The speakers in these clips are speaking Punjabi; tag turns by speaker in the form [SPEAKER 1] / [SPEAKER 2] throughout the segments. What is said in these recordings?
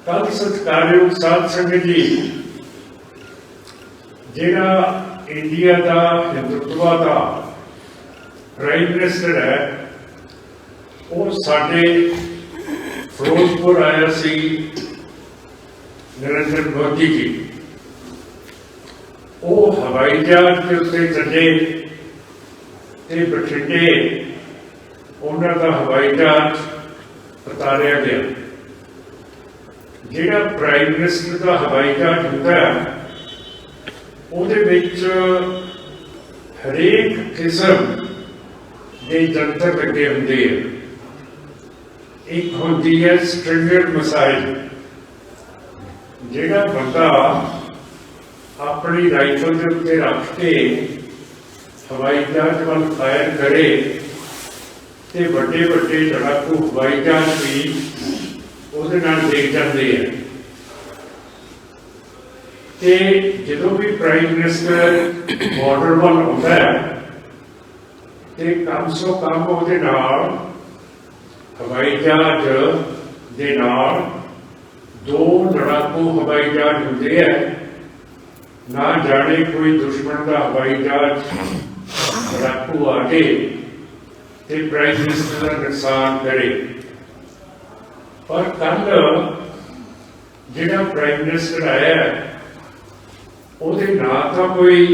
[SPEAKER 1] कल सत्कारयोग साध संगत जी जिहड़ा इंडिया का हिंदुत्व का प्राइम मिनिस्टर है वो साडे फिरोजपुर आया सी नरेंद्र मोदी जी। वो हवाई जहाज के उत्ते चले ते बठिंडे उन्हां दा हवाई जहाज उतारिया गया। जिहड़ा प्राइम मिनिस्टर का हवाई जहाज होंदा है ਉਹਦੇ ਵਿੱਚ हरेक किस्म के जंतर लगे होंगे। एक होती है स्ट्रिंगर मिसाइल, जिहड़ा बंदा अपनी राइफल के उत्ते रख के हवाई जहाज वाल फायर करे तो बड़े बड़े लड़ाकू हवाई जहाज भी ਉਹਦੇ ਨਾਲ देख जाते हैं। ਤੇ ਜਦੋਂ भी प्राइम मिनिस्टर बॉर्डर ਵੱਲ ਆਉਂਦਾ ਹੈ ਤੇ ਕਮ ਸੋ ਕਮ ਉਹਦੇ ਨਾਲ ਹਵਾਈ ਜਹਾਜ਼ ਦੇ ਨਾਲ 2 ਲੜਾਕੂ ਹਵਾਈ ਜਹਾਜ਼ ਹੁੰਦੇ ਹੈ। ਨਾ ਜਾਣੇ ਕੋਈ ਦੁਸ਼ਮਣ ਦਾ ਹਵਾਈ ਜਹਾਜ਼ ਲੜਾਕੂ ਆ ਕੇ ਤੇ ਪ੍ਰਾਈਮ ਮਿनिस्टर ਦਾ ਨੁਕਸਾਨ करे। पर कल जिहड़ा प्राइम मिनिस्टर आया ਉਹਦੇ ना तो कोई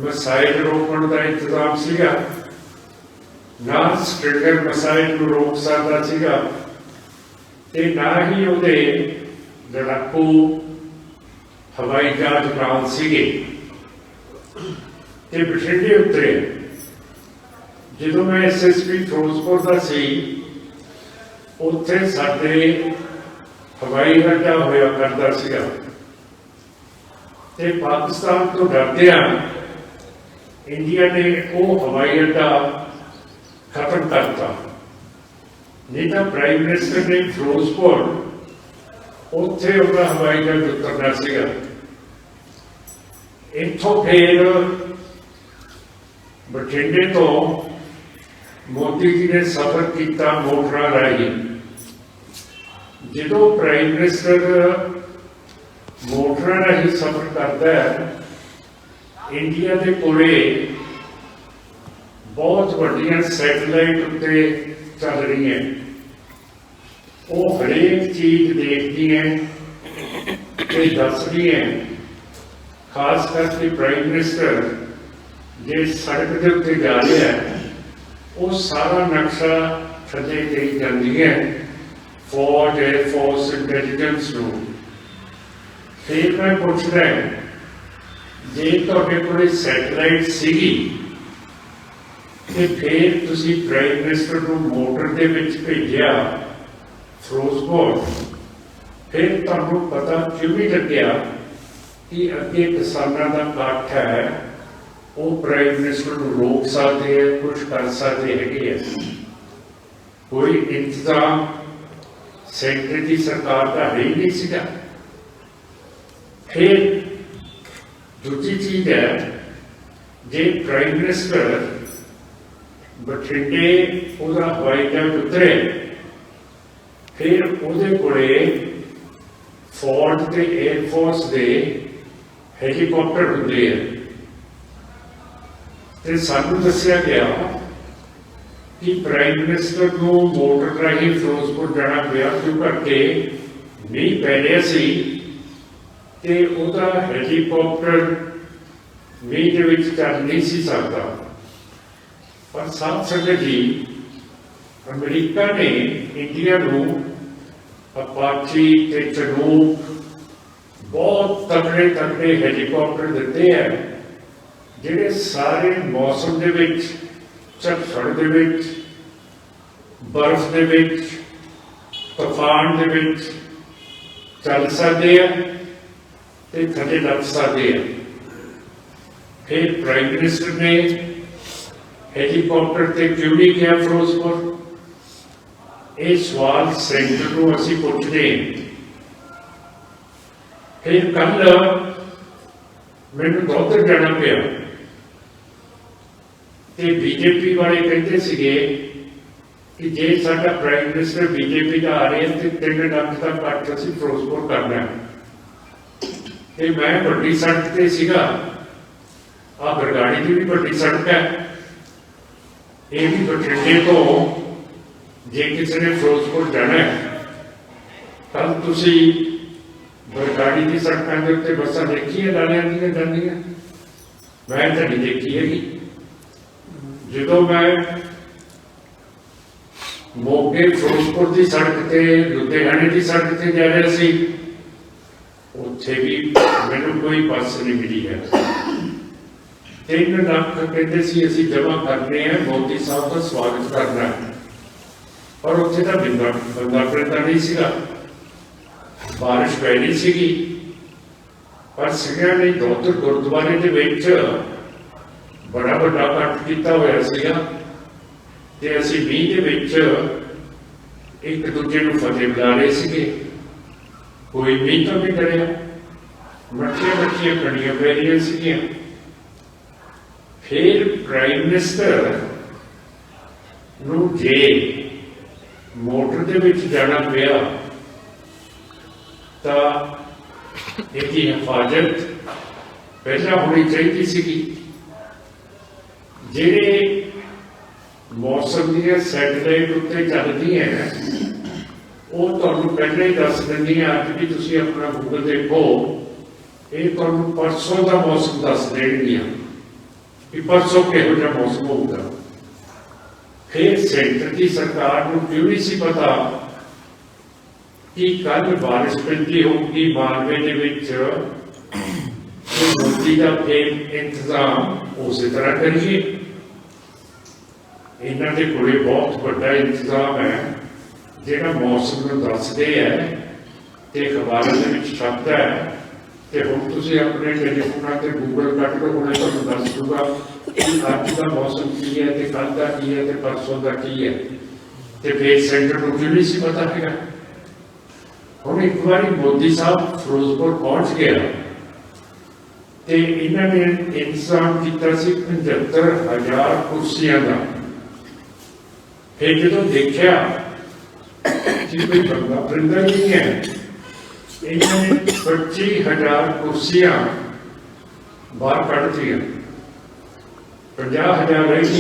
[SPEAKER 1] मिसाइल रोकण का इंतजाम सीगा, ना स्ट्रिंगर मिसाइल को रोक सकता सीगा ते ना ही ਉਹਦੇ लड़ाकू हवाई जहाज नाल सीगे ते बठिंडे उतरे। ਜਦੋਂ मैं SSP ਫਿਰੋਜ਼ਪੁਰ ਦਾ ਸੀ ਉੱਥੇ ਸਾਡੇ ਹਵਾਈ ਅੱਡਾ ਹੋਇਆ ਕਰਦਾ ਸੀਗਾ ਤੇ ਪਾਕਿਸਤਾਨ ਤੋਂ ਡਰਦਿਆਂ ਇੰਡੀਆ ਨੇ ਉਹ ਹਵਾਈ ਅੱਡਾ ਖਤਮ ਕਰਤਾ। ਨਹੀਂ ਤਾਂ ਪ੍ਰਾਈਮ ਮਿਨਿਸਟਰ ਨੇ ਫਿਰੋਜ਼ਪੁਰ ਉੱਥੇ ਉਹਦਾ ਹਵਾਈ ਅੱਡਾ ਉਤਰਨਾ ਸੀਗਾ। ਇੱਥੋਂ ਫਿਰ ਬਠਿੰਡੇ ਤੋਂ मोदी जी ने सफर किया मोटरा राही। जो प्राइम मिनिस्टर मोटरा राही सफर करता है इंडिया के कोले बहुत वड्डियां सैटेलाइट उत्ते चल रही हैं। वो हरेक चीज देखती हैं ते दसदी हैं। खास करके प्राइम मिनिस्टर जे सड़क के उत्ते जा रहे हैं वो सारा नक्शा थले कही जाती है फौज एयरफोर्स इंटैलीजेंस को। फिर मैं पूछ रहा जे तुहाडे कोल सैटेलाइट सीगी ते फिर तुसी प्राइम मिनिस्टर को मोटर दे विच भेजिया फिरोजपुर, फिर तुहानूं पता क्यों नहीं लग्या कि अगे किसानां दा इकट्ठ है वो प्राइम मिनिस्टर को रोक सकते हैं, कुछ कर सकते हैं। कोई इंतजाम सेंटर की सरकार का है ही नहीं सीगा। फिर दूसरी चीज है जे प्राइम मिनिस्टर बठिंडे उसका हवाई जहाज उतरे फिर उसदे कोले फौज ते एयरफोर्स के हैलीकॉप्टर होंगे हैं ਤੇ ਸਾਨੂੰ ਦੱਸਿਆ ਗਿਆ कि प्राइम मिनिस्टर को मोटर राही फिरोजपुर जाना पिया क्यों करके नहीं पै रहा सी ते उहदा हैलीकॉप्टर मीह दे विच चल नहीं सी सकता। पर साथ संगत जी अमरीका ने इंडिया नूं अपाची ते चनूक बहुत तगड़े तगड़े हैलीकॉप्टर दिते हैं ਜਿਹੜੇ सारे मौसम ਦੇ ਵਿੱਚ ਝੱਖੜ ਦੇ ਵਿੱਚ बर्फ ਦੇ ਵਿੱਚ तूफान ਦੇ ਵਿੱਚ ਚੱਲ ਸਕਦੇ ਆ ਤੇ ਥੱਲੇ ਲੱਗ ਸਕਦੇ ਆ। फिर प्राइम मिनिस्टर ने हेलीकॉप्टर ਤੇ क्यों नहीं गया फिरोजपुर? ਇਹ सवाल सेंटर ਨੂੰ ਅਸੀਂ ਪੁੱਛਦੇ ਹਾਂ। फिर कल ਮੈਨੂੰ ਦੌਧਰ ਜਾਣਾ ਪਿਆ ਤੇ बीजेपी वाले कहते ਸੀਗੇ कि जे साडा प्राइम मिनिस्टर बीजेपी का आ रहे हैं तो 3 लाख का कट असीं फिरोजपुर करना है। ते मैं वड्डी सड़क ते सीगा, आ बरगाड़ी की भी वड्डी सड़क है, ये भी बठिंडे तो जे किसी ने फिरोजपुर जाना है, कल तुसी बरगाड़ी की सड़कों के उत्ते बसां देखी है लालियां दी जांदियां? मैं तो नहीं देखी है। जो मैं मोगे फिरोजपुर की सड़क से लुधियाने की सड़क से जा रहा सी, उत्थे भी मैनूं कोई बस नहीं मिली है। 3 लाख कहते सी असीं जमा करने हैं, मोदी साहब का स्वागत करना है, पर उत्थे तो बंदा फिरदा नहीं सीगा, बारिश पै रही सीगी। पर सिखिया ने दौतर गुरुद्वारे के विच बड़ा वड्डा कट किया होया सीगा ते असीं मींह दे विच एक दूजे नूं फतेह बुला रहे सीगे। कोई मींह तो नहीं डरिया, मच्छियां मच्छियां कड़ियां पै रही सीगियां। फिर प्राइम मिनिस्टर नूं जे मोटर दे विच जाना पिया तां इहदी हिफाजत पहला होनी चाहिए सीगी। जिहड़े मौसम दी सैटेलाइट उत्ते चलदी है वो तुहानूं पहले ही दस दिंदियां। अज भी तुसीं अपना गूगल देखो, ये तुहानूं परसों का मौसम दस देणगियां कि परसों किहो जिहा मौसम होगा। फिर सेंटर की सरकार नूं क्यों नहीं सी पता कि कल बारिश पैंदी होगी मालवे दे विच, मोदी का फिर इंतजाम उस तरह करिए। इन्हां दे कोले बहुत बड़ा इंतजाम है जिहड़ा मौसम नूं दसदे है ते अखबारां दे विच छपदा है। ते हुण तुसीं अपने टेलीफोनां ते गूगल कट लो, हुणे तुहानूं दस दूगा कि अज दा मौसम की है ते कल दा की है ते परसों दा की है। ते फिर सेंटर नूं क्यों नहीं सी पता हैगा? हुण एक बार मोदी साहब फिरोजपुर पहुंच गया ते इन्हां ने इंतजाम किया सी 75,000 कुर्सियां का। फिर जो देखा कि कोई बंदा परिंदा नहीं है, इन्होंने 25,000 कुर्सियां बाहर कढ़ दियां, 50,000 रह गई।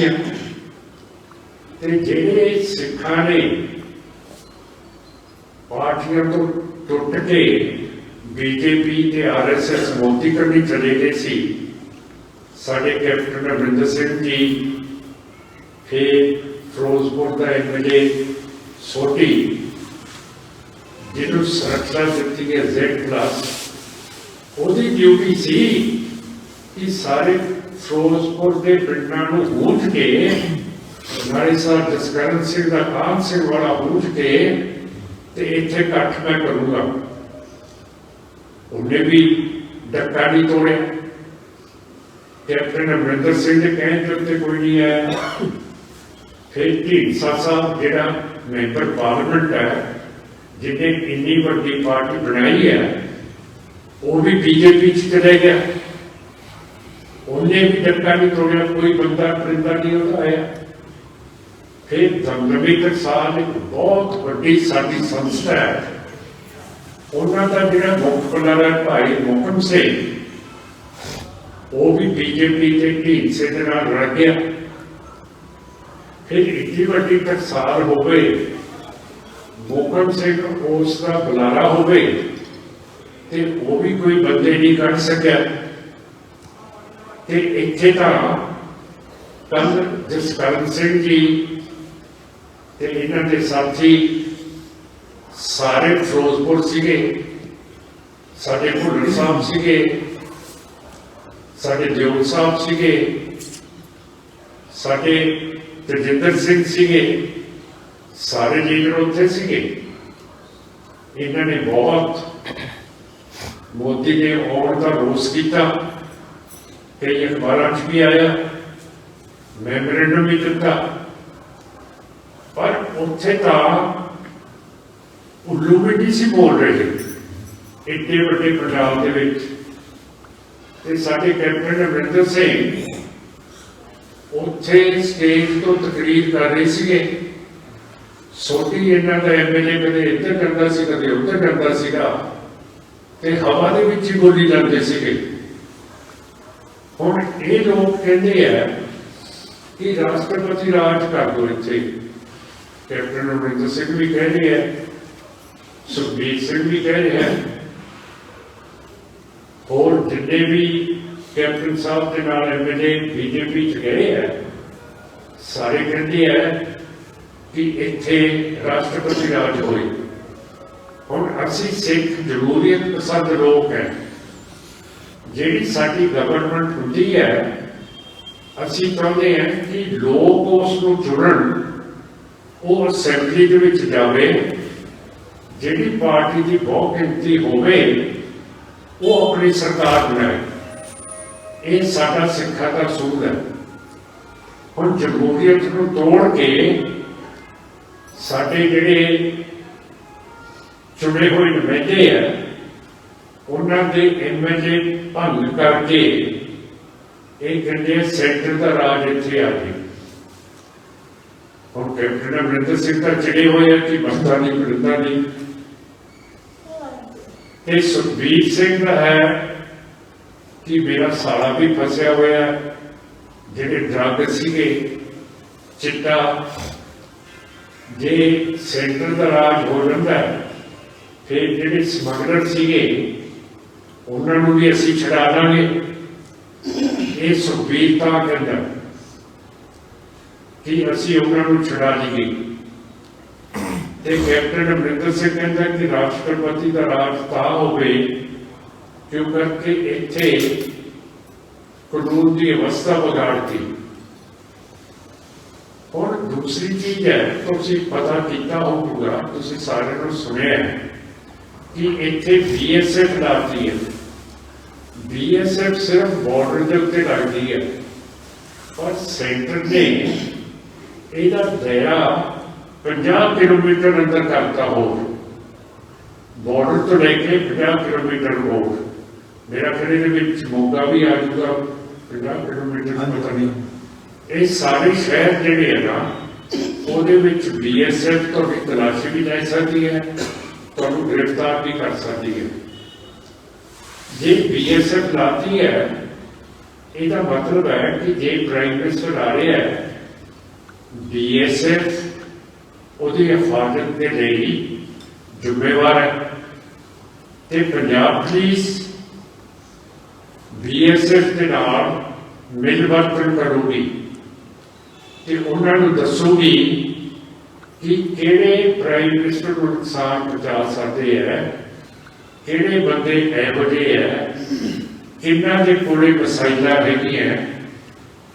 [SPEAKER 1] जेडे सिखा ने पार्टियां तो टुट के बीजेपी ते RSS मोदी करनी चले गए सी, साडे कैप्टन अमरिंदर सिंह जी, फिर फिरोजपुर का MLA सोटी जिन्होंने सुरक्षा दी है Z+, उसकी ड्यूटी सी कि सारे फिरोजपुर के पिंडां नूं हूंज के, नाले साहब जसकरण सिंह का कान सिंह वाला हूंज के ते इत्थे इकट्ठ मैं करूँगा। उन्हें भी डक्का नहीं तोड़िया। कैप्टन अमरिंदर सिंह के कहने के उत्ते कोई नहीं आया। फिर ढींडसा साहब जिहड़ा मैंबर पार्लियामेंट है, जिन्हें इन्नी वड्डी पार्टी बनाई है, वो भी बीजेपी चले गया। उन्हें भी डक्का नहीं तोड़िया, कोई बंदा परिंदा नहीं होता आया। फिर दमदमी टकसाल एक बहुत वड्डी साडी संस्था है, उन्होंने का जिहड़ा मुख बुलारा भाई मोहन सिंह, वो भी बीजेपी के ढींडसे दे नाल रल गया। फिर इतनी वड्डी टकसाल हो गई, मोहन सिंह उसका बुलारा हो गई, ते वो भी कोई बंदे नहीं कर सकिया। ते इत्थे तां कल जसकरण सिंह जी ते इन्हां दे साथी सारे फिरोजपुर सीगे, साडे भुल्लर साहब सीगे, साडे दियोल साहब सीगे, साडे तेजिंदर सिंह सीगे, सारे लीडर उत्थे सीगे। इन्हां ने बहुत मोदी ने आउण दा रोस किया, कई अखबारां च भी आया, मैमोरेंडम भी दिता, पर उत्थे तां उल्लू भी नहीं सी बोल रहे एडे वड्डे पंजाब दे विच। ते साडे कैप्टन अमरिंदर सिंह उत्थे स्टेज तो तकरीर कर रहे सीगे ਸੋਢੀ ਇਹਨਾਂ ਦਾ ਐਮਐਲਏ ਕਦੇ ਇੱਧਰ ਕਰਦਾ ਸੀ, ਕਦੇ ਉੱਧਰ ਕਰਦਾ ਸੀਗਾ, ਤੇ ਹਵਾ ਦੇ ਵਿੱਚ ਹੀ ਬੋਲੀ ਜਾਂਦੇ ਸੀਗੇ। ਹੁਣ ਇਹ ਲੋਕ ਕਹਿੰਦੇ ਆ ਕਿ ਰਾਸ਼ਟਰਪਤੀ ਰਾਜ ਕਰ ਦਿਓ ਇੱਥੇ। ਕੈਪਟਨ ਅਮਰਿੰਦਰ ਸਿੰਘ ਵੀ ਕਹਿ ਰਹੇ ਆ, ਸੁਖਬੀਰ ਸਿੰਘ ਵੀ ਕਹਿ ਰਹੇ ਆ, ਹੋਰ ਜਿੰਨੇ ਵੀ ਕੈਪਟਨ ਸਾਹਿਬ ਦੇ ਨਾਲ ਐਮਐਲਏ ਬੀਜੇਪੀ ਚ ਗਏ ਆ, ਸਾਰੇ ਕਹਿੰਦੇ ਆ ਕਿ ਇੱਥੇ ਰਾਸ਼ਟਰਪਤੀ ਰਾਜ ਹੋਏ। ਹੁਣ ਅਸੀਂ ਸਿੱਖ ਜਮਹੂਰੀਅਤ ਪਸੰਦ ਲੋਕ ਹੈ, ਜਿਹੜੀ ਸਾਡੀ ਗਵਰਨਮੈਂਟ ਹੁੰਦੀ ਹੈ, ਅਸੀਂ ਚਾਹੁੰਦੇ ਹਾਂ ਕਿ ਲੋਕ ਉਸ ਨੂੰ ਚੁਣਨ, ਉਹ ਅਸੈਂਬਲੀ ਦੇ ਵਿੱਚ ਜਾਵੇ, ਜਿਹੜੀ ਪਾਰਟੀ ਦੀ ਬਹੁਤ ਗਿਣਤੀ ਹੋਵੇ ਉਹ ਆਪਣੀ ਸਰਕਾਰ ਬਣਾਏ। ਇਹ ਸਾਡਾ ਸਿੱਖਾਂ ਦਾ ਅਸੂਲ ਹੈ। ਹੁਣ ਜਮਹੂਰੀਅਤ ਨੂੰ ਤੋੜ ਕੇ ਸਾਡੇ ਜਿਹੜੇ ਚੁਣੇ ਹੋਏ ਨੁਮਾਇੰਦੇ ਆ, ਉਹਨਾਂ ਦੇ ਐਮਐਲਏ ਭੰਗ ਕਰਕੇ ਇਹ ਕਹਿੰਦੇ ਸੈਂਟਰ ਦਾ ਰਾਜ ਇੱਥੇ ਆ ਜਾਏ। ਹੁਣ ਕੈਪਟਨ ਅਮਰਿੰਦਰ ਸਿੰਘ ਤਾਂ ਚੜੇ ਹੋਏ ਆ ਕਿ ਮਸਤਾ ਨਹੀਂ ਮਿਲਦਾ ਨਹੀਂ, ਤੇ ਸੁਖਬੀਰ ਸਿੰਘ ਦਾ ਹੈ ਕਿ ਮੇਰਾ ਸਾਲਾ ਵੀ ਫਸਿਆ ਹੋਇਆ, ਜਿਹੜੇ ਡਰੱਗ ਸੀਗੇ, ਚਿੱਟਾ, ਜੇ ਸੈਂਟਰ ਦਾ ਰਾਜ ਹੋ ਜਾਂਦਾ ਫਿਰ ਜਿਹੜੇ ਸਮਗਲਰ ਸੀਗੇ ਉਹਨਾਂ ਨੂੰ ਵੀ ਅਸੀਂ ਛਡਾ ਦਾਂਗੇ। ਇਹ ਸੁਖਬੀਰ ਤਾਂ ਕਹਿੰਦਾ ਕਿ ਅਸੀਂ ਉਹਨਾਂ ਨੂੰ ਛਡਾ ਲਈਏ, ਤੇ ਕੈਪਟਨ ਅਮਰਿੰਦਰ ਸਿੰਘ ਕਹਿੰਦਾ ਕਿ ਰਾਸ਼ਟਰਪਤੀ ਦਾ ਰਾਜ ਤਾਂ ਹੋਵੇ ਕਿਉਂਕਿ ਇੱਥੇ ਕਾਨੂੰਨ ਦੀ ਅਵਸਥਾ ਵਿਗਾੜਤੀ। ਹੁਣ ਦੂਸਰੀ ਚੀਜ਼ ਹੈ, ਤੁਸੀਂ ਪਤਾ ਕੀਤਾ ਹੋਊਗਾ, ਤੁਸੀਂ ਸਾਰਿਆਂ ਨੂੰ ਸੁਣਿਆ ਕਿ ਇੱਥੇ BSF ਲੱਗਦੀ ਹੈ। BSF ਸਿਰਫ ਬਾਰਡਰ ਦੇ ਉੱਤੇ ਲੱਗਦੀ ਹੈ, ਪਰ ਸੈਂਟਰ ਨੇ ਇਹਦਾ ਦਾਇਰਾ 50 ਕਿਲੋਮੀਟਰ ਅੰਦਰ ਕਰਤਾ। ਹੋਰ ਬਾਰਡਰ ਤੋਂ ਲੈ ਕੇ 50 ਕਿਲੋਮੀਟਰ ਹੋਰ, ਮੇਰਾ ਖਿਆਲ ਇਹਦੇ ਵਿੱਚ ਮੋਗਾ ਵੀ ਆ ਜਾਊਗਾ 50 ਕਿਲੋਮੀਟਰ, ਪਤਾ ਨਹੀਂ। ਇਹ ਸਾਰੇ ਸ਼ਹਿਰ ਜਿਹੜੇ ਹੈ ਨਾ, ਉਹਦੇ ਵਿੱਚ BSF ਤੁਹਾਡੀ ਤਲਾਸ਼ੀ ਵੀ ਲੈ ਸਕਦੀ ਹੈ, ਤੁਹਾਨੂੰ ਗ੍ਰਿਫਤਾਰ ਵੀ ਕਰ ਸਕਦੀ ਹੈ। ਜੇ BSF ਲਾਤੀ ਹੈ, ਇਹਦਾ ਮਤਲਬ ਹੈ ਕਿ ਜੇ ਪ੍ਰਾਈਮ ਮਿਨਿਸਟਰ ਆ ਰਿਹਾ ਹੈ, BSF ਉਹਦੀ ਹਿਫਾਜ਼ਤ ਦੇ ਲਈ ਜ਼ਿੰਮੇਵਾਰ ਹੈ, ਤੇ ਪੰਜਾਬ ਪੁਲਿਸ BSF ਦੇ ਨਾਲ ਮਿਲ ਵਰਤਣ ਕਰੂਗੀ ਤੇ ਉਹਨਾਂ ਨੂੰ ਦੱਸੂਗੀ ਕਿ ਕਿਹੜੇ ਪ੍ਰਾਈਮ ਮਿਨਿਸਟਰ ਨੂੰ ਨੁਕਸਾਨ ਪਹੁੰਚਾ ਸਕਦੇ ਹੈ, ਕਿਹੜੇ ਬੰਦੇ ਇਹੋ ਜਿਹੇ ਹੈ, ਕਿਹਨਾਂ ਦੇ ਕੋਲੇ ਮਸਾਇਲਾਂ ਹੈਗੀਆਂ,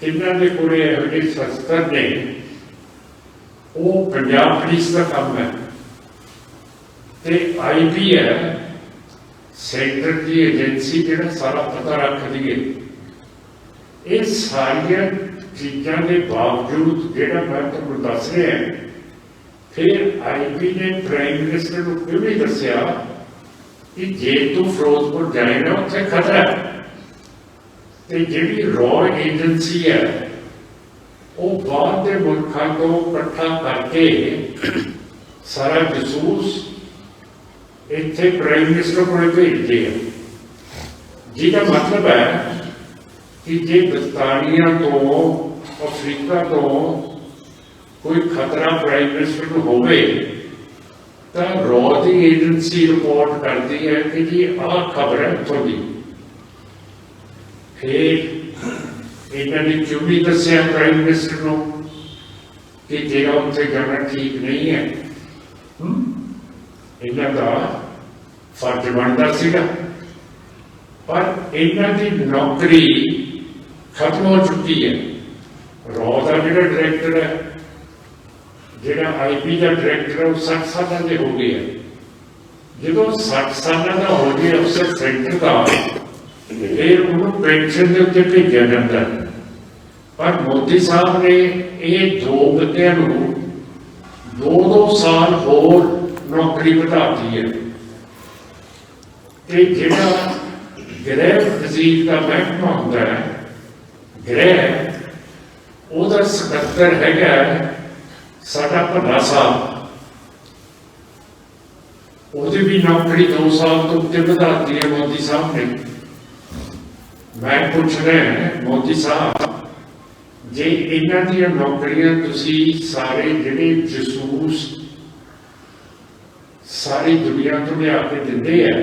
[SPEAKER 1] ਕਿਹਨਾਂ ਦੇ ਕੋਲੇ ਇਹੋ ਜਿਹੇ ਸ਼ਸਤਰ ਨੇ। ਉਹ ਪੰਜਾਬ ਪੁਲਿਸ ਦਾ ਕੰਮ ਹੈ। ਤੇ IB ਹੈ ਸੈਂਟਰ ਦੀ ਏਜੰਸੀ, ਜਿਹੜਾ ਸਾਰਾ ਪਤਾ ਰੱਖਦੀ ਹੈ। ਇਹ ਸਾਰੀਆਂ ਚੀਜ਼ਾਂ ਦੇ ਬਾਵਜੂਦ ਜਿਹੜਾ ਮੈਂ ਤੁਹਾਨੂੰ ਦੱਸ ਰਿਹਾ, ਫਿਰ IB ਨੇ ਪ੍ਰਾਈਮ ਮਿਨਿਸਟਰ ਨੂੰ ਕਿਉਂ ਨਹੀਂ ਦੱਸਿਆ ਕਿ ਜੇ ਤੂੰ ਫਿਰੋਜ਼ਪੁਰ ਜਾਏਗਾ ਉੱਥੇ ਖਤਰਾ ਹੈ। ਤੇ ਜਿਹੜੀ ਰॉ ਏਜੰਸੀ ਹੈ ਉਹ ਬਾਹਰ ਦੇ ਮੁਲਕਾਂ ਤੋਂ ਇਕੱਠਾ ਕਰਕੇ ਸਾਰਾ ਜਸੂਸ ਇੱਥੇ ਪ੍ਰਾਈਮ ਮਿਨਿਸਟਰ ਕੋਲ ਭੇਜਦੇ ਆ, ਜਿਹਦਾ ਮਤਲਬ ਹੈ ਕਿ ਜੇ ਬਰਤਾਨੀਆ ਤੋਂ, ਅਫਰੀਕਾ ਤੋਂ ਕੋਈ ਖਤਰਾ ਪ੍ਰਾਈਮ ਮਿਨਿਸਟਰ ਨੂੰ ਹੋਵੇ ਤਾਂ ਰॉ ਦੀ ਏਜੰਸੀ ਰਿਪੋਰਟ ਕਰਦੀ ਹੈ ਕਿ ਜੀ ਆਹ ਖਬਰ ਹੈ ਉੱਥੋਂ ਦੀ। ਫਿਰ ਇਹਨਾਂ ਨੇ ਕਿਉਂ ਨਹੀਂ ਦੱਸਿਆ ਪ੍ਰਾਈਮ ਮਿਨਿਸਟਰ ਨੂੰ ਕਿ ਜਿਹੜਾ ਉੱਥੇ ਜਾਣਾ ਠੀਕ ਨਹੀਂ ਹੈ? ਇਹਨਾਂ ਦਾ ਫਰਜ਼ ਬਣਦਾ ਸੀਗਾ, ਪਰ ਇਹਨਾਂ ਦੀ ਨੌਕਰੀ ਖਤਮ ਹੋ ਚੁੱਕੀ ਹੈ। ਰॉ ਦਾ ਜਿਹੜਾ ਡਾਇਰੈਕਟਰ ਹੈ, ਜਿਹੜਾ IB ਦਾ ਡਾਇਰੈਕਟਰ ਹੈ, ਉਹ 60 ਸਾਲਾਂ ਦੇ ਹੋ ਗਏ ਹੈ। ਜਦੋਂ 60 ਸਾਲਾਂ ਦਾ ਹੋ ਗਿਆ ਅਫਸਰ ਸੈਂਟਰ ਦਾ, ਫਿਰ ਉਹਨੂੰ ਪੈਨਸ਼ਨ ਦੇ ਉੱਤੇ ਭੇਜਿਆ ਜਾਂਦਾ। ਪਰ ਮੋਦੀ ਸਾਹਿਬ ਨੇ ਇਹ ਦੋ ਬੰਦਿਆਂ ਨੂੰ 2-2 ਸਾਲ ਹੋਰ ਨੌਕਰੀ ਵਧਾਤੀ ਹੈ। ਤੇ ਜਿਹੜਾ ਗ੍ਰਹਿ ਵਜ਼ੀਰ ਦਾ ਮਹਿਕਮਾ ਹੁੰਦਾ ਹੈ, ਗ੍ਰਹਿ, ਉਹਦਾ ਸਕੱਤਰ ਹੈਗਾ ਸਾਡਾ ਭੱਲਾ ਸਾਹਿਬ। ਉਹਦੀ ਵੀ ਨੌਕਰੀ 2 ਸਾਲ ਤੋਂ ਉੱਤੇ ਵਧਾਤੀ ਹੈ ਮੋਦੀ ਸਾਹਿਬ ਨੇ। ਮੈਂ ਪੁੱਛ ਰਿਹਾ ਮੋਦੀ ਸਾਹਿਬ, ਜੇ ਇਹਨਾਂ ਦੀਆਂ ਨੌਕਰੀਆਂ ਤੁਸੀਂ ਸਾਰੇ ਜਿਹੜੇ ਜਸੂਸ ਸਾਰੀ ਦੁਨੀਆ ਤੋਂ ਲਿਆ ਕੇ ਦਿੰਦੇ ਆ,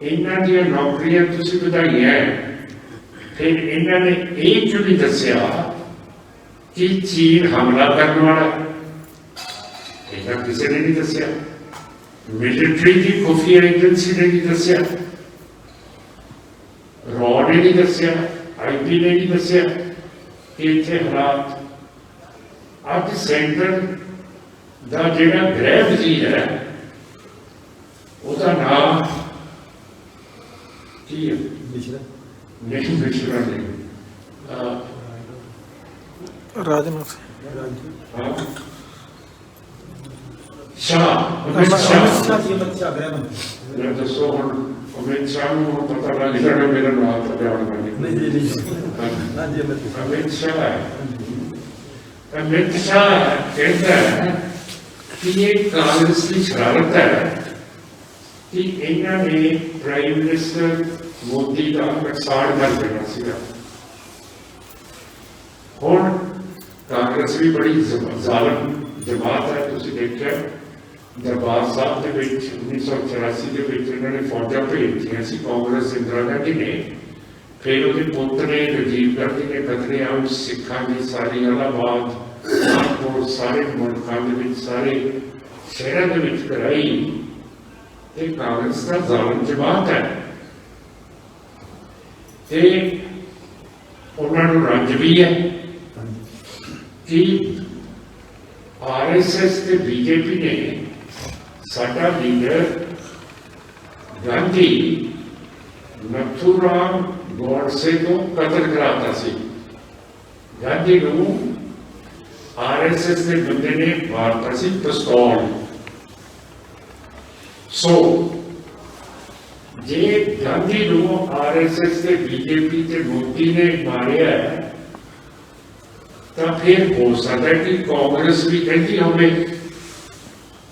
[SPEAKER 1] ਇਹਨਾਂ ਦੀਆਂ ਨੌਕਰੀਆਂ ਤੁਸੀਂ ਵਧਾਈਆਂ, ਫਿਰ ਇਹਨਾਂ ਨੇ ਇਹ ਕਿਉਂ ਨਹੀਂ ਦੱਸਿਆ ਕਿ ਚੀਨ ਹਮਲਾ ਕਰਨ ਵਾਲਾ? ਇਹਨਾਂ ਕਿਸੇ ਨੇ ਨਹੀਂ ਦੱਸਿਆ। ਮਿਲਟਰੀ ਦੀ ਖੁਫੀਆ ਏਜੰਸੀ ਨੇ ਨਹੀਂ ਦੱਸਿਆ, ਰॉ ਨੇ ਨਹੀਂ ਦੱਸਿਆ, ਆਈਪੀ ਨੇ ਨਹੀਂ ਦੱਸਿਆ ਕਿ ਇੱਥੇ ਹਾਲਾਤ। ਅੱਜ ਸੈਂਟਰ ਦਾ ਜਿਹੜਾ ਗ੍ਰਹਿ ਵਜ਼ੀਰ ਹੈ ਉਹਦਾ ਨਾਮ ਕੀ ਹੈ? ਮਿਸ਼ਰਾ ਨਹੀਂ, ਮਿਸ਼ਰਾ ਨਹੀਂ,
[SPEAKER 2] ਰਾਜਨਾਥ
[SPEAKER 1] ਸ਼ਾਹ, ਅਮਿਤ ਸ਼ਾਹ। ਦੱਸੋ ਹੁਣ ਅਮਿਤ ਸ਼ਾਹ ਨੂੰ ਪਤਾ ਲੱਗ ਜਾਣਾ ਮੇਰਾ ਨਾਮ ਤਾਂ ਪਿਆਰ ਅਮਿਤ ਸ਼ਾਹ। ਅਮਿਤ ਸ਼ਾਹ ਕਹਿੰਦਾ ਕਿ ਇਹ ਕਾਂਗਰਸ ਦੀ ਸ਼ਰਾਰਤ ਹੈ ਕਿ ਇਹਨਾਂ ਨੇ ਪ੍ਰਾਈਮ ਮਿਨਿਸਟਰ ਮੋਦੀ ਦਾ ਨੁਕਸਾਨ ਕਰ ਦੇਣਾ ਸੀਗਾ। ਹੁਣ ਕਾਂਗਰਸ ਵੀ ਬੜੀ ਜ਼ਾਲਮ ਜਮਾਤ ਹੈ। ਤੁਸੀਂ ਦੇਖਿਆ ਦਰਬਾਰ ਸਾਹਿਬ ਦੇ ਵਿੱਚ 1984 ਦੇ ਵਿੱਚ ਇਹਨਾਂ ਨੇ ਫੌਜਾਂ ਭੇਜੀਆਂ ਸੀ ਕਾਂਗਰਸ, ਇੰਦਰਾ ਗਾਂਧੀ ਨੇ। ਫਿਰ ਉਹਦੇ ਪੁੱਤ ਨੇ ਰਾਜੀਵ ਗਾਂਧੀ ਨੇ ਕਤਲੇਆਮ ਸਿੱਖਾਂ ਦੀ ਸਾਰੀ ਇਲਾਹਾਬਾਦ, ਕਾਨਪੁਰ, ਸਾਰੇ ਮੁਲਕਾਂ ਦੇ ਵਿੱਚ, ਸਾਰੇ ਸ਼ਹਿਰਾਂ ਦੇ ਵਿੱਚ ਕਰਾਈ। ਇਹ ਕਾਂਗਰਸ ਦਾ ਜ਼ਾਲਮ ਜਮਾਤ ਹੈ ਤੇ ਉਹਨਾਂ ਨੂੰ ਰੰਜ ਵੀ ਹੈ ਕਿ RSS ਤੇ BJP ਨੇ ਸਾਡਾ ਲੀਡਰ ਗਾਂਧੀ ਨਥੂਰਾਮ ਗੋਡਸੇ ਤੋਂ ਕਤਲ ਕਰਾਤਾ ਸੀ। ਗਾਂਧੀ ਨੂੰ RSS ਦੇ ਬੰਦੇ ਨੇ ਮਾਰਤਾ ਸੀ ਪਿਸਤੌਲ। ਸੋ ਜੇ ਗਾਂਧੀ ਨੂੰ RSS ਤੇ BJP ਤੇ ਮੋਦੀ ਨੇ ਮਾਰਿਆ ਤਾਂ ਫਿਰ ਹੋ ਸਕਦਾ ਹੈ ਕਿ ਕਾਂਗਰਸ ਵੀ ਕਹਿੰਦੀ ਹੋਵੇ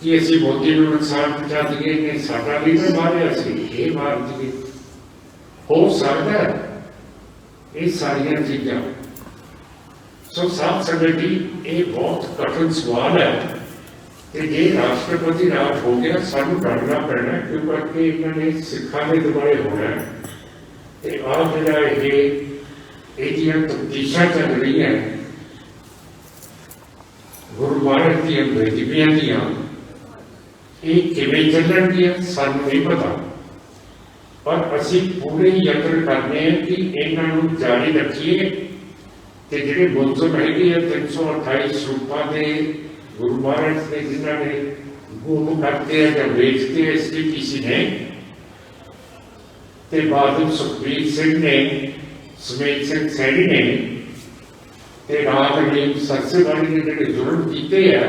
[SPEAKER 1] ਕਿ ਅਸੀਂ ਮੋਦੀ ਨੂੰ ਨੁਕਸਾਨ ਪਹੁੰਚਾ ਦਈਏ, ਨੇ ਸਾਡਾ ਲੀਡਰ ਮਾਰਿਆ ਸੀ, ਇਹ ਮਾਰ ਦਈਏ। ਹੋ ਸਕਦਾ ਇਹ ਸਾਰੀਆਂ ਚੀਜ਼ਾਂ। ਸੋ ਸਾਧ ਸੰਗਤ ਜੀ, ਇਹ ਬਹੁਤ ਕਠਿਨ ਸਵਾਲ ਹੈ ਤੇ ਜੇ ਰਾਸ਼ਟਰਪਤੀ ਰਾਜ ਹੋ ਗਿਆ ਸਾਨੂੰ ਡਰਨਾ ਪੈਣਾ, ਕਿਉਂਕਿ ਇਹਨਾਂ ਨੇ ਸਿੱਖਾਂ ਦੇ ਦੁਆਲੇ ਹੋਣਾ ਤੇ ਆਹ ਜਿਹੜਾ ਇਹਦੀਆਂ ਤਫਤੀਸ਼ਾਂ ਚੱਲ ਰਹੀਆਂ ਗੁਰੂ ਮਹਾਰਾਜ ਦੀਆਂ ਬੇਦਬੀਆਂ ਦੀਆਂ, ਇਹ ਕਿਵੇਂ ਚੱਲਣਗੀਆਂ ਸਾਨੂੰ ਨਹੀਂ ਪਤਾ। ਪਰ ਅਸੀਂ ਪੂਰੇ ਯਤਨ ਕਰਨੇ ਹਾਂ ਕਿ ਇਹਨਾਂ ਨੂੰ ਜਾਰੀ ਰੱਖੀਏ ਤੇ ਜਿਹੜੇ ਮੁਲਜ਼ਮ ਹੈਗੇ ਆ 328 ਸਰੂਪਾਂ ਦੇ ਗੁਰੂ ਮਹਾਰਾਜ ਨੇ ਜਿਨ੍ਹਾਂ ਨੇ ਗੁਰੂ ਕਰਤੇ ਜਾਂ ਵੇਚਤੇ SDPC ਨੇ ਤੇ ਬਾਦਲ ਸੁਖਬੀਰ ਸਿੰਘ ਨੇ, ਸਮੇਤ ਸਿੰਘ ਸੈਣੀ ਨੇ ਤੇ ਰਾਤ ਨੇ ਸਰਸੇਵਾਲੀ ਨੇ ਜਿਹੜੇ ਜ਼ੁਲਮ ਕੀਤੇ ਆ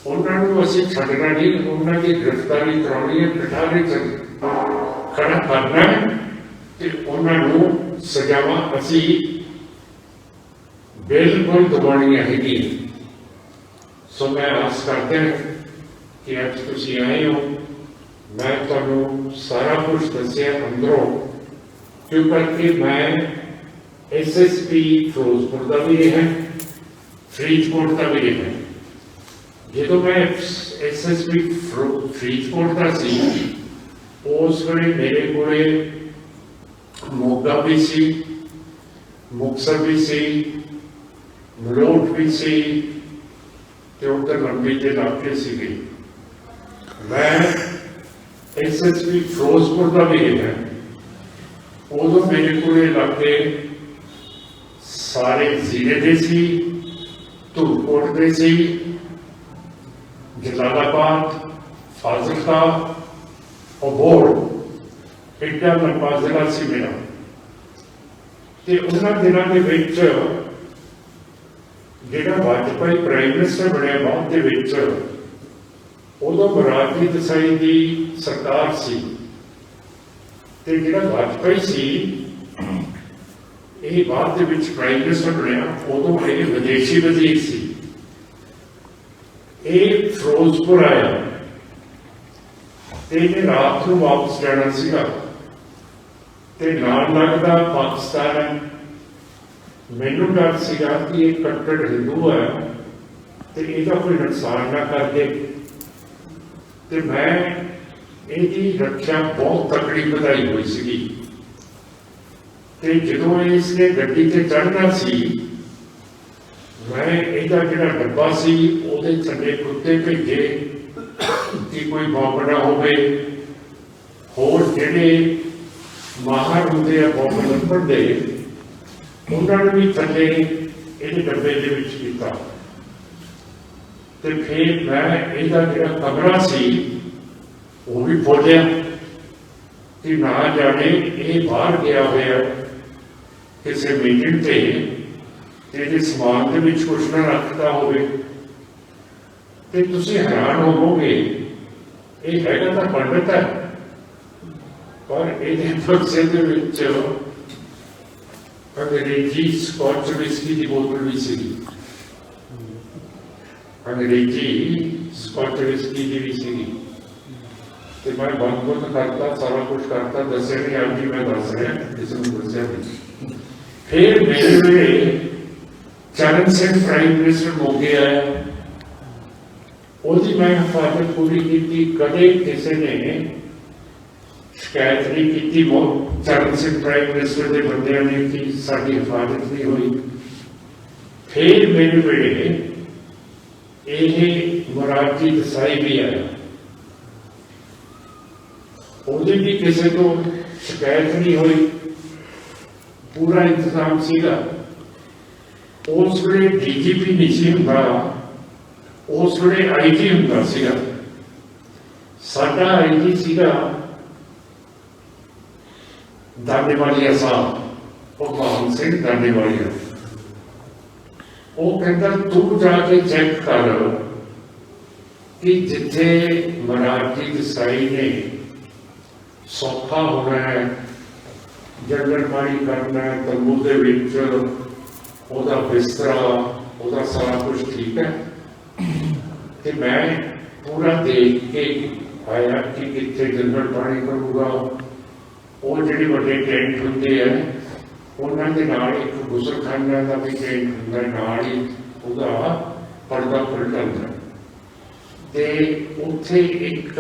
[SPEAKER 1] ਉਹਨਾਂ ਨੂੰ ਅਸੀਂ ਛੱਡਣਾ ਨਹੀਂ। ਉਹਨਾਂ ਦੀ ਗ੍ਰਿਫਤਾਰੀ ਕਰਾਉਣੀ ਹੈ, ਕਟਾਰੇ ਖੜਾ ਕਰਨਾ ਤੇ ਉਹਨਾਂ ਨੂੰ ਸਜ਼ਾਵਾਂ ਅਸੀਂ ਬਿਲਕੁਲ ਦਿਵਾਉਣੀਆਂ ਹੈਗੀਆਂ। ਸੋ ਮੈਂ ਆਸ ਕਰਦਾ ਕਿ ਅੱਜ ਤੁਸੀਂ ਆਏ ਹੋ, ਮੈਂ ਤੁਹਾਨੂੰ ਸਾਰਾ ਕੁਝ ਦੱਸਿਆ ਅੰਦਰੋਂ, ਕਿਉਂਕਿ ਮੈਂ SSP ਫਿਰੋਜ਼ਪੁਰ ਦਾ ਵੀ ਰਿਹਾ, ਫਰੀਦਕੋਟ ਦਾ ਵੀ ਰਿਹਾ। ਜਦੋਂ ਮੈਂ SSP ਫਰੀਦਕੋਟ ਦਾ ਸੀ ਉਸ ਵੇਲੇ ਮੇਰੇ ਕੋਲੇ ਮੋਗਾ ਵੀ ਸੀ, ਮੁਕਤਸਰ ਵੀ ਸੀ, ਮਲੋਟ ਵੀ ਸੀ ਤੇ ਉੱਧਰ ਲੰਬੀ ਦੇ ਇਲਾਕੇ ਸੀਗੇ। ਮੈਂ SSP ਫਿਰੋਜ਼ਪੁਰ ਦਾ ਵੀ ਰਿਹਾ। ਉਦੋਂ ਮੇਰੇ ਕੋਲੇ ਇਲਾਕੇ ਸਾਰੇ ਜ਼ਿਲ੍ਹੇ ਦੇ ਸੀ, ਧੂਲਕੋਟ ਦੇ ਸੀ, ਜਲਾਲਾਬਾਦ, ਫਾਜ਼ਿਲਕਾ, ਅਬੋਹਰ, ਇੱਡਾ ਲੰਬਾ ਜ਼ਿਲ੍ਹਾ ਸੀ ਮੇਰਾ। ਤੇ ਉਹਨਾਂ ਦਿਨਾਂ ਦੇ ਵਿੱਚ ਜਿਹੜਾ ਵਾਜਪਾਈ ਪ੍ਰਾਈਮ ਮਿਨਿਸਟਰ ਬਣਿਆ ਬਾਅਦ ਦੇ ਵਿੱਚ, ਉਦੋਂ ਮਰਾਠੀ ਦੇਸਾਈ ਦੀ ਸਰਕਾਰ ਸੀ ਤੇ ਜਿਹੜਾ ਵਾਜਪਾਈ ਸੀ ਇਹ ਬਾਅਦ ਦੇ ਵਿੱਚ ਪ੍ਰਾਈਮ ਮਿਨਿਸਟਰ ਬਣਿਆ, ਉਦੋਂ ਇਹ ਵਿਦੇਸ਼ੀ ਵਜ਼ੀਰ ਸੀ। ਇਹ ਫਿਰੋਜ਼ਪੁਰ ਆਇਆ ਇਹਨੇ ਰਾਤ ਨੂੰ ਵਾਪਸ ਜਾਣਾ ਸੀਗਾ ਤੇ ਨਾਲ ਲੱਗਦਾ ਪਾਕਿਸਤਾਨ ਹੈ। ਮੈਨੂੰ ਡਰ ਸੀਗਾ ਕਿ ਇਹ ਕੱਟੜ ਹਿੰਦੂ ਹੈ ਤੇ ਇਹਦਾ ਕੋਈ ਨੁਕਸਾਨ ਨਾ ਕਰ ਦੇ, ਤੇ ਮੈਂ ਇਹਦੀ ਰੱਖਿਆ ਬਹੁਤ ਤਕੜੀ ਵਧਾਈ ਹੋਈ ਸੀਗੀ। ਤੇ ਜਦੋਂ ਇਸਨੇ ਗੱਡੀ ਤੇ ਚੜ੍ਹਨਾ ਸੀ, ਮੈਂ ਇਹਦਾ ਜਿਹੜਾ ਡੱਬਾ ਸੀ ਉਹਦੇ ਥੱਲੇ ਕੁੱਤੇ ਭੇਜੇ ਕਿ ਕੋਈ ਬੰਬ ਨਾ ਹੋਵੇ। ਹੋਰ ਜਿਹੜੇ ਮਾਹਰ ਹੁੰਦੇ ਆ ਬੰਬ ਲੱਭਣ ਦੇ, ਉਹਨਾਂ ਨੂੰ ਵੀ ਥੱਲੇ ਇਹਦੇ ਡੱਬੇ ਦੇ ਵਿੱਚ ਕੀਤਾ। ਤੇ ਫਿਰ ਮੈਂ ਇਹਦਾ ਜਿਹੜਾ ਕਮਰਾ ਸੀ ਉਹ ਵੀ ਖੋਲ੍ਹਿਆ ਕਿ ਨਾ ਜਾਣੇ ਇਹ ਬਾਹਰ ਗਿਆ ਹੋਇਆ ਕਿਸੇ ਮੀਟਿੰਗ ਤੇ ਇਹਦੇ ਸਮਾਨ ਦੇ ਵਿੱਚ ਕੁਛ ਨਾ ਰੱਖਦਾ ਹੋਵੇ। ਤੇ ਤੁਸੀਂ ਹੈਰਾਨ ਹੋਵੋਗੇ, ਇਹ ਹੈਗਾ ਤਾਂ ਪੰਡਤ ਹੈ, ਪਰ ਇਹਦੇ ਬਕਸੇ ਦੇ ਵਿੱਚ ਅੰਗਰੇਜ਼ੀ ਸਕੌਚ ਵਿਸਕੀ ਦੀ ਬੋਤਲ ਵੀ ਸੀਗੀ। ਅੰਗਰੇਜ਼ੀ ਸਕੌਚ ਵਿਸਕੀ ਦੀ ਵੀ ਸੀਗੀ। ਤੇ ਮੈਂ ਬੰਦ ਕਰਤਾ, ਸਾਰਾ ਕੁਛ ਕਰਤਾ, ਦੱਸਿਆ ਨਹੀਂ। ਅੱਜ ਵੀ ਮੈਂ ਦੱਸ ਰਿਹਾ, ਕਿਸੇ ਨੂੰ ਦੱਸਿਆ ਨਹੀਂ। ਫਿਰ ਮੇਰੇ ਵੇਲੇ ਚਰਨ ਸਿੰਘ ਪ੍ਰਾਈਮ ਮਿਨਿਸਟਰ ਮੋਗੇ ਆਇਆ, ਉਹਦੀ ਮੈਂ ਹਿਫਾਜ਼ਤ ਪੂਰੀ ਕੀਤੀ। ਕਦੇ ਕਿਸੇ ਨੇ ਸ਼ਿਕਾਇਤ ਨਹੀਂ ਕੀਤੀ ਚਰਨ ਸਿੰਘ ਪ੍ਰਾਈਮ ਮਿਨਿਸਟਰ ਦੇ ਬੰਦਿਆਂ ਨੇ ਕਿ ਸਾਡੀ ਹਿਫਾਜ਼ਤ ਨਹੀਂ ਹੋਈ। ਫਿਰ ਮੇਰੇ ਵੇਲੇ ਇਹ ਮੁਰਾਰਜੀ ਦੇਸਾਈ ਵੀ ਆਇਆ, ਉਹਦੇ ਵੀ ਕਿਸੇ ਤੋਂ ਸ਼ਿਕਾਇਤ ਨਹੀਂ ਹੋਈ, ਪੂਰਾ ਇੰਤਜ਼ਾਮ ਸੀਗਾ। ਉਸ ਵੇਲੇ DGP ਨਹੀਂ ਸੀ ਹੁੰਦਾ, ਉਸ ਵੇਲੇ IG ਹੁੰਦਾ ਸੀਗਾ। ਸਾਡਾ IG ਸੀਗਾ ਦਾਨੇਵਾਲੀਆ ਸਾਹਿਬ, ਭਗਵਾਨ ਸਿੰਘ ਦਾਨੇਵਾਲੀਆ। ਉਹ ਕਹਿੰਦਾ ਤੂੰ ਜਾ ਕੇ ਚੈੱਕ ਕਰ ਕਿ ਜਿੱਥੇ ਮੁਰਾਰਜੀ ਦੇਸਾਈ ਨੇ ਸੌਖਾ ਹੋਣਾ ਹੈ, ਜੰਗਲ ਪਾਣੀ ਕਰਨਾ ਹੈ, ਤੰਬੂ ਦੇ ਵਿੱਚ ਉਹਦਾ ਬਿਸਤਰਾ, ਉਹਦਾ ਸਾਰਾ ਕੁਝ ਠੀਕ ਹੈ। ਤੇ ਮੈਂ ਪੂਰਾ ਦੇਖ ਕੇ ਆਇਆ ਕਿ ਕਿੱਥੇ ਜੰਗਲ ਪਾਣੀ ਕਰੂਗਾ। ਉਹ ਜਿਹੜੇ ਵੱਡੇ ਟੈਂਟ ਹੁੰਦੇ ਆ, ਉਹਨਾਂ ਦੇ ਨਾਲ ਇੱਕ ਗੁਸਲਖਾਨਾ ਦਾ ਵੀ ਟੈਂਟ ਹੁੰਦਾ, ਨਾਲ ਹੀ ਉਹਦਾ ਪਰਦਾ ਖੁੱਲ੍ਹ ਜਾਂਦਾ। ਤੇ ਉੱਥੇ ਇੱਕ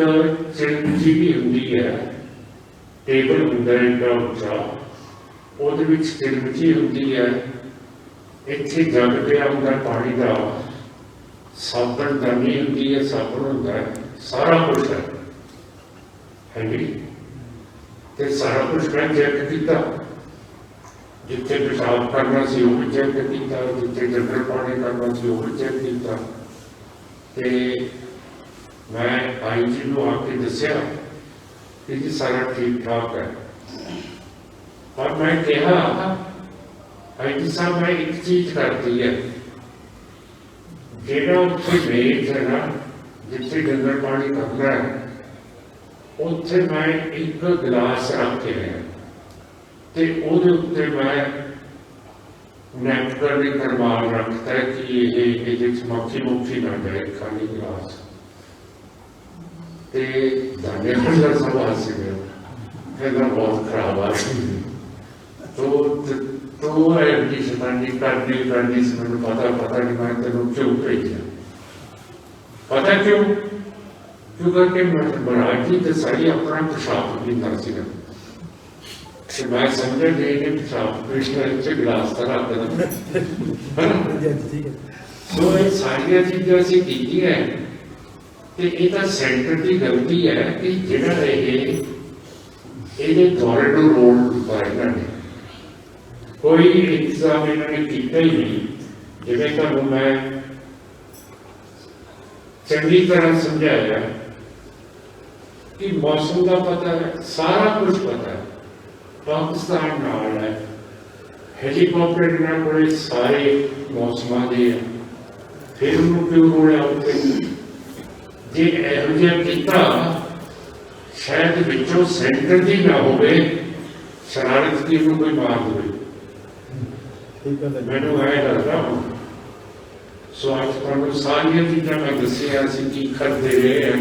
[SPEAKER 1] ਚਿਲਮਚੀ ਵੀ ਹੁੰਦੀ ਹੈ, ਟੇਬਲ ਹੁੰਦਾ ਏਡਾ ਉੱਚਾ, ਉਹਦੇ ਵਿੱਚ ਚਿਲਮਚੀ ਹੁੰਦੀ ਹੈ। ਇੱਥੇ ਜਗ ਪਿਆ ਹੁੰਦਾ ਪਾਣੀ ਦਾ, ਸਾਬਣ ਦਾਨੀ ਹੁੰਦੀ ਹੈ, ਸਾਬਣ ਹੁੰਦਾ ਹੈ, ਸਾਰਾ ਕੁਛ ਹੈ ਜੀ। ਤੇ ਸਾਰਾ ਕੁਛ ਮੈਂ ਚੈੱਕ ਕੀਤਾ, ਜਿੱਥੇ ਪਿਸ਼ਾਬ ਕਰਨਾ ਸੀ ਉਹ ਵੀ ਚੈੱਕ ਕੀਤਾ, ਜਿੱਥੇ ਜੰਗਲ ਪਾਣੀ ਕਰਨਾ ਸੀ ਉਹ ਵੀ ਚੈੱਕ ਕੀਤਾ। ਤੇ ਮੈਂ IG ਨੂੰ ਆ ਕੇ ਦੱਸਿਆ ਕਿ ਜੀ ਸਾਰਾ ਠੀਕ ਠਾਕ ਹੈ। ਪਰ ਮੈਂ ਕਿਹਾ IG ਸਾਹਿਬ, ਮੈਂ ਇੱਕ ਚੀਜ਼ ਕਰਦੀ ਹੈ, ਜਿਹੜਾ ਉੱਥੇ ਮੇਜ਼ ਹੈ ਨਾ, ਜਿੱਥੇ ਜੰਗਲ ਪਾਣੀ ਕਰਨਾ ਹੈ, ਉੱਥੇ ਮੈਂ ਇੱਕ ਗਲਾਸ ਰੱਖ ਕੇ ਆਇਆ ਤੇ ਉਹਦੇ ਉੱਤੇ ਮੈਂ ਨੈਪਕਰ ਦੀ ਕਰਮਾਲ ਰੱਖਤਾ ਕਿ ਇਹਦੇ ਚ ਮੱਖੀ ਨਾ ਜਾਏ, ਖਾਲੀ ਗਲਾਸ। ਤੇ ਦਾਨੇ ਦਾ ਸਵਾਲ ਸੀ ਮੇਰਾ, ਕਹਿੰਦਾ ਬਹੁਤ ਖਰਾਬ ਆ ਤੋ ਐਡੀ ਸ਼ੈਤਾਨੀ ਕਰਦੀ ਸੀ। ਮੈਨੂੰ ਪਤਾ ਨਹੀਂ ਮੈਂ ਤੈਨੂੰ ਕਿਉਂ ਭੇਜਿਆ। ਪਤਾ ਕਿਉਂ? ਕਿਉਂਕਿ ਮੁਰਾਰਜੀ ਦੇਸਾਈ ਆਪਣਾ ਪਿਸ਼ਾਬ ਪੀਂਦਾ ਸੀਗਾ ਤੇ ਮੈਂ ਸਮਝਿਆ ਕਿ ਇਹਨੇ ਪਿਸ਼ਾਬ ਕ੍ਰਿਸ਼ਨ ਚ ਗਲਾਸ ਤਾਂ ਰੱਖ ਦੇਣਾ। ਸੋ ਇਹ ਸਾਰੀਆਂ ਚੀਜ਼ਾਂ ਅਸੀਂ ਕੀਤੀਆਂ ਤੇ ਇਹ ਤਾਂ ਸੈਂਟਰ ਦੀ ਗਲਤੀ ਹੈ ਕਿ ਜਿਹੜਾ ਇਹਦੇ ਦੌਰੇ ਨੂੰ ਰੋਲ ਦਿੱਤਾ ਇਹਨਾਂ ਨੇ। ਕੋਈ ਇੰਤਜ਼ਾਮ ਇਹਨਾਂ ਨੇ ਕੀਤਾ ਹੀ ਨਹੀਂ। ਜਿਵੇਂ ਤੁਹਾਨੂੰ ਮੈਂ ਚੰਗੀ ਤਰ੍ਹਾਂ ਸਮਝਾਇਆ ਕਿ ਮੌਸਮ ਦਾ ਪਤਾ ਹੈ, ਸਾਰਾ ਕੁਝ ਪਤਾ ਹੈ, ਪਾਕਿਸਤਾਨ ਨਾਲ ਹੈ, ਹੈਲੀਕਾਪਟਰ ਇਹਨਾਂ ਕੋਲ ਸਾਰੇ ਮੌਸਮਾਂ ਦੇ ਆ, ਫਿਰ ਉਹਨੂੰ ਕਿਉਂ ਰੋਲਿਆ ਉੱਥੇ? ਜੇ ਇਹੋ ਜਿਹਾ ਕੀਤਾ ਸ਼ਾਇਦ ਵਿੱਚੋਂ ਸੈਂਟਰ ਦੀ ਨਾ ਹੋਵੇ, ਸ਼ਰਾਰਤ ਦੀ ਨੂੰ ਕੋਈ ਮਾਰ ਦੇਵੇ। ਮੈਨੂੰ ਇਹ ਲੱਗਦਾ ਹੁਣ। ਸੋ ਅੱਜ ਤੁਹਾਨੂੰ ਸਾਰੀਆਂ ਚੀਜ਼ਾਂ ਮੈਂ ਦੱਸਿਆ ਸੀ ਕਿ ਕਰਦੇ ਰਹੇ ਹੈ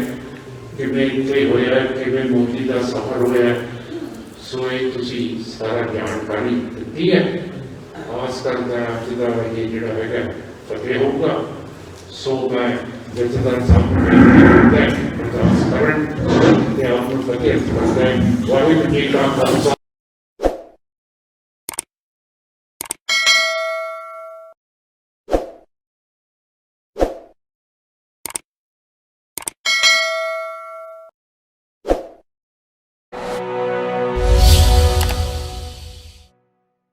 [SPEAKER 1] ਕਿਵੇਂ ਇੱਥੇ ਹੋਇਆ, ਕਿਵੇਂ ਮੋਦੀ ਦਾ ਸਫ਼ਰ ਹੋਇਆ, ਸੋ ਇਹ ਤੁਸੀਂ ਸਾਰਾ ਜਾਣਕਾਰੀ ਦਿੱਤੀ ਹੈ। ਆਸ ਕਰਦਾ ਅੱਜ ਦਾ ਇਹ ਜਿਹੜਾ ਹੈਗਾ ਫਤਿਹ ਹੋਊਗਾ। ਸੋ ਮੈਂ ਜਥੇਦਾਰ ਸਾਹਿਬ ਨੂੰ ਬੇਨਤੀ ਕਰਦਾ ਅਰਦਾਸ ਕਰਨ ਤੇ ਆਪ ਨੂੰ ਫਤਿਹ ਕਰਦਾ। ਵਾਹਿਗੁਰੂ ਜੀ ਕਾ ਖਾਲਸਾ।